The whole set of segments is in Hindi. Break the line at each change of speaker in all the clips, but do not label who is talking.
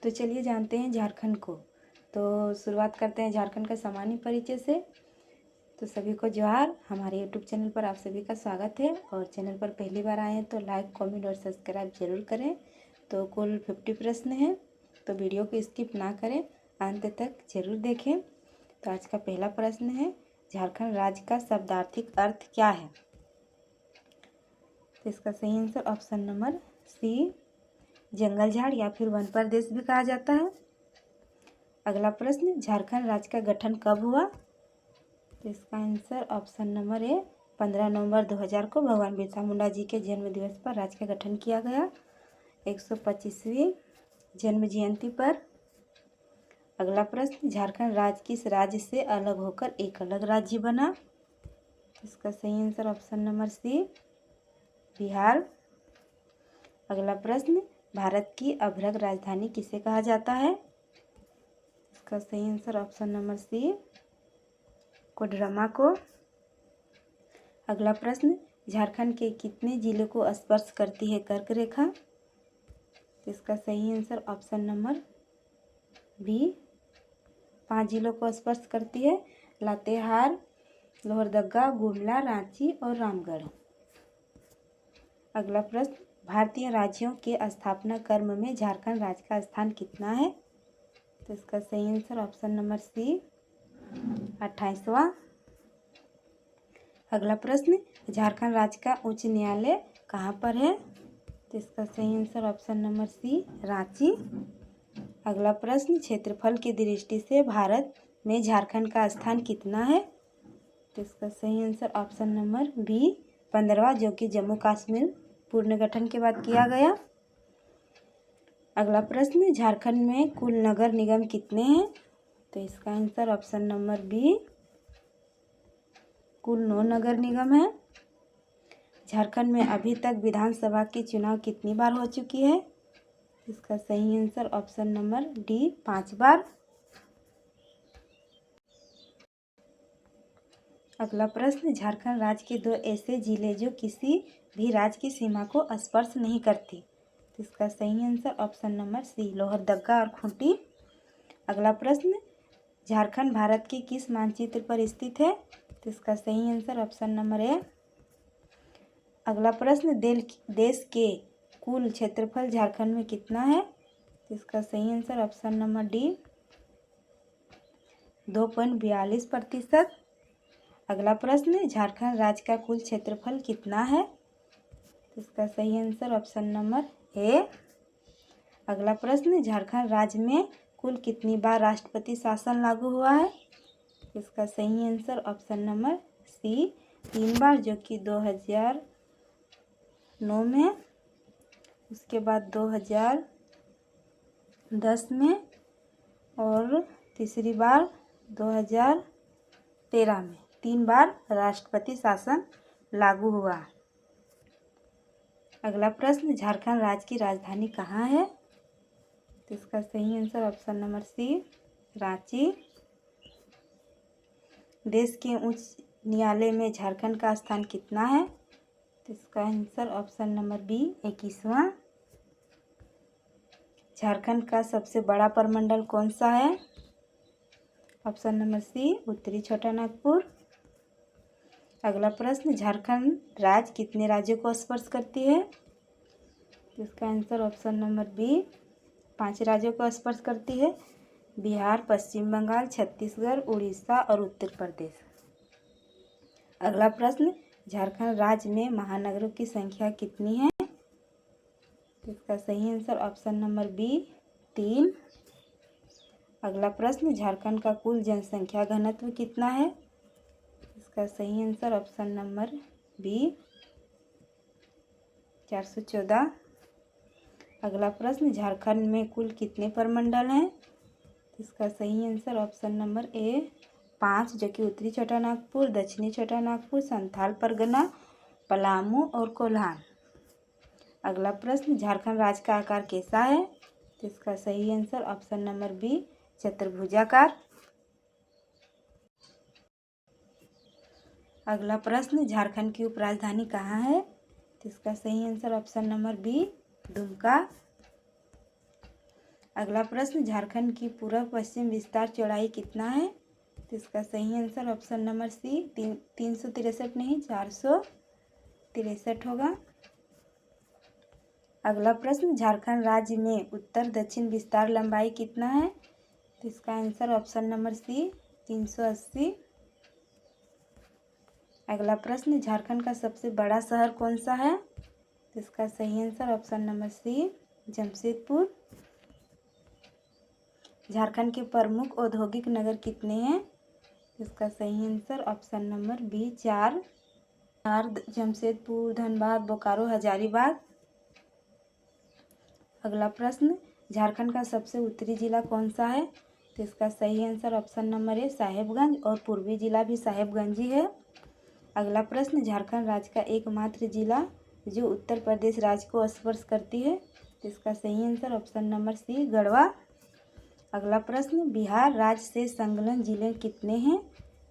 तो चलिए जानते हैं झारखंड को। तो शुरुआत करते हैं झारखंड का सामान्य परिचय से। तो सभी को जोहार। हमारे यूट्यूब चैनल पर आप सभी का स्वागत है और चैनल पर पहली बार आए हैं तो लाइक, कमेंट और सब्सक्राइब जरूर करें। तो कुल 50 प्रश्न हैं, तो वीडियो को स्किप ना करें, अंत तक जरूर देखें। तो आज का पहला प्रश्न है, झारखंड राज्य का शब्दार्थिक अर्थ क्या है? तो इसका सही आंसर ऑप्शन नंबर सी, जंगल झाड़ या फिर वन प्रदेश भी कहा जाता है। अगला प्रश्न, झारखंड राज्य का गठन कब हुआ? तो इसका आंसर ऑप्शन नंबर ए, 15 नवंबर 2000 को भगवान बिरसा मुंडा जी के जन्म दिवस पर राज्य का गठन किया गया, 125वीं जन्म जयंती पर। अगला प्रश्न, झारखंड राज्य किस राज्य से अलग होकर एक अलग राज्य बना? इसका सही answer option number C, Bihar. अगला प्रश्न, भारत की अभ्रक राजधानी किसे कहा जाता है? इसका सही answer option number C, Koderma को। अगला प्रश्न, झारखंड के कितने जिलों को स्पर्श करती है कर्क रेखा? इसका सही आंसर ऑप्शन नंबर बी, 5 जिलों को स्पर्श करती है, लातेहार, लोहरदगा, गुमला, रांची और रामगढ़। अगला प्रश्न, भारतीय राज्यों के स्थापना क्रम में झारखंड राज्य का स्थान कितना है? तो इसका सही आंसर ऑप्शन नंबर सी, 28वां। अगला प्रश्न, झारखंड राज्य का उच्च न्यायालय कहाँ पर है? तो इसका सही answer option number C, Ranchi. अगला प्रश्न, क्षेत्रफल की दृष्टि से भारत में झारखंड का स्थान कितना है? तो इसका सही आंसर ऑप्शन नंबर बी, 15वां, जो कि जम्मू कश्मीर पुनर्गठन के बाद किया गया। अगला प्रश्न, झारखंड में कुल नगर निगम कितने हैं? तो इसका आंसर ऑप्शन नंबर बी, कुल 9 नगर निगम है। झारखंड में अभी तक विधानसभा के चुनाव कितनी बार हो चुकी है? इसका सही आंसर ऑप्शन नंबर डी, 5 बार। अगला प्रश्न, झारखंड राज्य के 2 ऐसे जिले जो किसी भी राज्य की सीमा को स्पर्श नहीं करती। इसका सही answer option number C, Lohardaga और खूंटी। अगला प्रश्न, झारखंड भारत के किस मानचित्र पर स्थित है? तो इसका सही आंसर ऑप्शन नंबर ए। अगला प्रश्न, देश के कुल क्षेत्रफल झारखंड में कितना है? तो इसका सही आंसर ऑप्शन नंबर डी, 2.42%। अगला प्रश्न, झारखंड राज्य का कुल क्षेत्रफल कितना है? तो इसका सही आंसर ऑप्शन नंबर ए। अगला प्रश्न, झारखंड राज्य में कुल कितनी बार राष्ट्रपति शासन लागू हुआ है? इसका सही आंसर ऑप्शन नंबर सी, 3 बार, जो कि 2009 में, उसके बाद 2010 में और तीसरी बार 2013 में। 3 बार राष्ट्रपति शासन लागू हुआ। अगला प्रश्न, झारखंड राज्य की राजधानी कहाँ है? तो इसका सही answer option number C, Ranchi. देश के उच्च न्यायालय में झारखंड का स्थान कितना है? तो इसका आंसर ऑप्शन नंबर बी, 21वां। झारखंड का सबसे बड़ा प्रमंडल कौन सा है? ऑप्शन नंबर सी, उत्तरी छोटा नागपुर। अगला प्रश्न, झारखंड राज्य कितने राज्यों को स्पर्श करती है? तो इसका आंसर ऑप्शन नंबर बी, 5 राज्यों को स्पर्श करती है, बिहार, पश्चिम बंगाल, छत्तीसगढ़, उड़ीसा और उत्तर प्रदेश। अगला प्रश्न, झारखंड राज्य में महानगरों की संख्या कितनी है? तो इसका सही आंसर ऑप्शन नंबर बी, 3। अगला प्रश्न, झारखंड का कुल जनसंख्या घनत्व कितना है? इसका सही आंसर ऑप्शन नंबर बी, 414। अगला प्रश्न, झारखंड में कुल कितने प्रमंडल हैं? इसका सही आंसर ऑप्शन नंबर ए, 5, जो कि उत्तरी छोटा नागपुर, दक्षिणी छोटा नागपुर, संथाल परगना, पलामू और कोल्हान। अगला प्रश्न, झारखंड राज्य का आकार कैसा है? तो इसका सही आंसर ऑप्शन नंबर बी, चतुर्भुजाकार। अगला प्रश्न, झारखंड की उपराजधानी कहाँ है? तो इसका सही answer option number B, Dumka. अगला प्रश्न, झारखंड की पूर्व पश्चिम विस्तार चौड़ाई कितना है? तो इसका सही आंसर ऑप्शन नंबर सी 363 नहीं 463 होगा। अगला प्रश्न, झारखंड राज्य में उत्तर दक्षिण विस्तार लंबाई कितना है? तो इसका आंसर ऑप्शन नंबर सी 380। अगला प्रश्न, झारखंड का सबसे बड़ा शहर कौन सा है? तो इसका सही answer option number C Jamshedpur. Jharkhand के प्रमुख औद्योगिक नगर कितने हैं? इसका सही answer option number B 4। Jamshedpur, Dhanbad, Bokaro, Hazaribagh. अगला प्रश्न, झारखंड का सबसे उत्तरी जिला कौन सा है? तो इसका सही आंसर ऑप्शन नंबर ए साहेबगंज, और पूर्वी जिला भी साहेबगंज ही है। अगला प्रश्न, झारखंड राज्य का एकमात्र जिला जो उत्तर प्रदेश राज्य को स्पर्श करती है। तो इसका सही answer option number C Garhwa. अगला प्रश्न, बिहार राज्य से संलग्न जिले कितने हैं?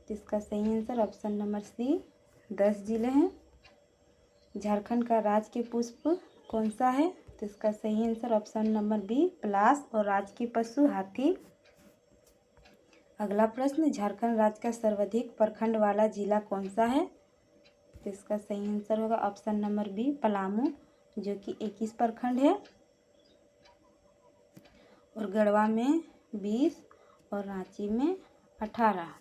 तो इसका सही आंसर ऑप्शन नंबर सी 10 जिले हैं। झारखंड का राज्य के पुष्प कौन सा है? तो इसका सही आंसर ऑप्शन नंबर बी पलाश, और राज्य की पशु हाथी। अगला प्रश्न, झारखंड राज्य का सर्वाधिक प्रखंड वाला जिला कौन सा है? तो इसका सही आंसर होगा ऑप्शन नंबर बी पलामू, जो कि 21 प्रखंड है, और गढ़वा में 20 और रांची में 18।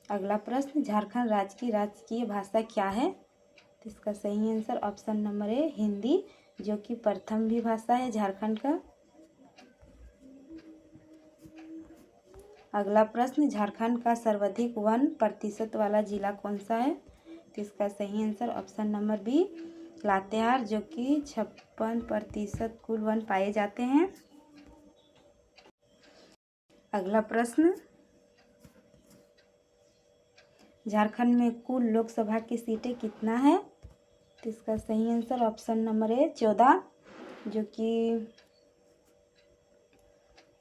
अगला प्रश्न, झारखंड राज्य की राजकीय भाषा क्या है? तो इसका सही आंसर ऑप्शन नंबर ए हिंदी, जो कि प्रथम भी भाषा है झारखंड का। अगला प्रश्न, झारखंड का सर्वाधिक वन प्रतिशत वाला जिला कौन सा है? तो इसका सही answer option number B Latehar, जो कि 56% कुल वन पाए जाते हैं। अगला प्रश्न, झारखंड में कुल लोकसभा की सीटें कितना है? तो इसका सही आंसर ऑप्शन नंबर ए 14, जो कि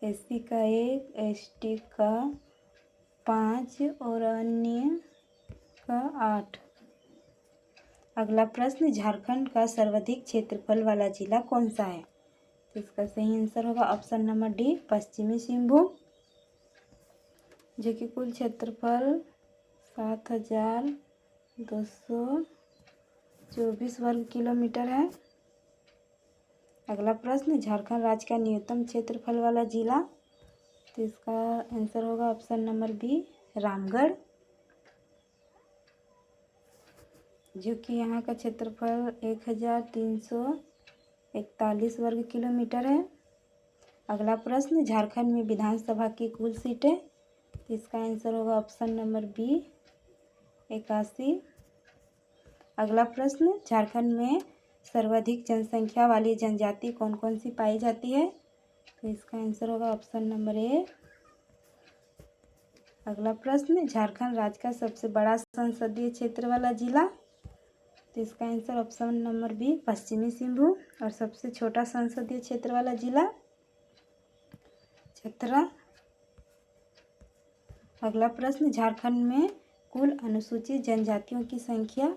एससी का 1, एसटी का 5 और अन्य का 8। अगला प्रश्न, झारखंड का सर्वाधिक क्षेत्रफल वाला जिला कौन सा है? तो इसका सही आंसर होगा ऑप्शन नंबर डी पश्चिमी सिंहभूम, जो कि कुल क्षेत्रफल 7224 वर्ग किलोमीटर है। अगला प्रश्न, झारखंड राज्य का न्यूनतम क्षेत्रफल वाला जिला? तो इसका आंसर होगा ऑप्शन नंबर बी रामगढ़, जो कि यहाँ का क्षेत्रफल 1341 वर्ग किलोमीटर है। अगला प्रश्न, झारखंड में विधानसभा की कुल सीटें? तो इसका आंसर होगा ऑप्शन नंबर बी 81। अगला प्रश्न, झारखंड में सर्वाधिक जनसंख्या वाली जनजाति कौन कौन सी पाई जाती है? तो इसका आंसर होगा ऑप्शन नंबर ए। अगला प्रश्न, झारखंड राज्य का सबसे बड़ा संसदीय क्षेत्र वाला जिला? तो इसका आंसर ऑप्शन नंबर बी पश्चिमी सिंहभूम, और सबसे छोटा संसदीय क्षेत्र वाला जिला चतरा। अगला प्रश्न, झारखंड में कुल अनुसूचित जनजातियों की संख्या?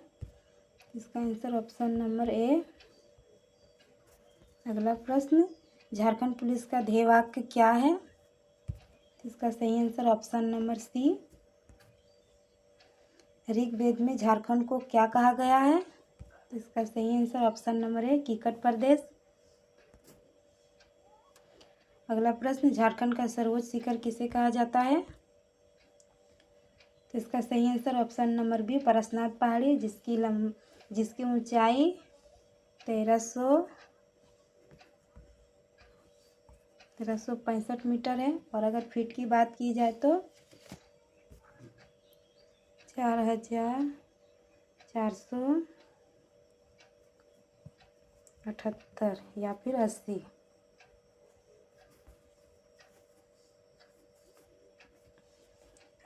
इसका आंसर ऑप्शन नंबर ए। अगला प्रश्न, झारखंड पुलिस का ध्येय वाक्य क्या है? इसका सही answer option number C Rigveda में झारखंड को क्या कहा गया है? इसका सही answer option number A Kikat Pradesh. अगला प्रश्न, झारखंड का सर्वोच्च शिखर किसे कहा जाता है? तो इसका सही answer option number B Parasnath पहाड़ी, जिसकी ऊंचाई 1365 मीटर है, और अगर फीट की बात की जाए तो 4478 या फिर 80।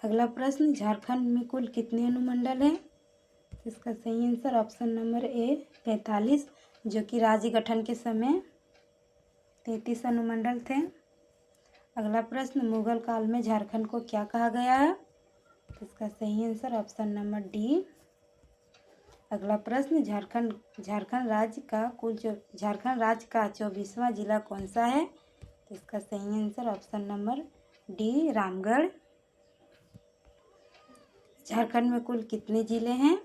अगला प्रश्न, झारखंड में कुल कितने अनुमंडल हैं? इसका सही आंसर ऑप्शन नंबर ए 45, जो कि राज्य गठन के समय 33 अनुमंडल थे। अगला प्रश्न, मुगल काल में झारखंड को क्या कहा गया है? इसका सही आंसर ऑप्शन नंबर डी अगला प्रश्न, झारखंड राज्य का 24वां जिला कौन सा है? तो इसका सही answer option number D, Ramgarh. Jharkhand में कुल कितने जिले हैं?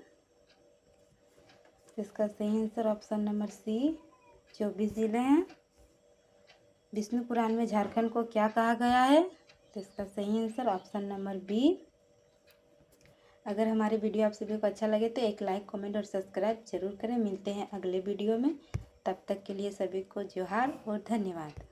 तो इसका सही आंसर ऑप्शन नंबर सी, 24 जिले हैं। विष्णु पुराण में झारखंड को क्या कहा गया है? तो इसका सही आंसर ऑप्शन नंबर बी। अगर हमारे वीडियो आप सभी को अच्छा लगे तो एक लाइक, कमेंट और सब्सक्राइब जरूर करें। मिलते हैं अगले वीडियो में, तब तक के लिए सभी को जोहार और धन्यवाद।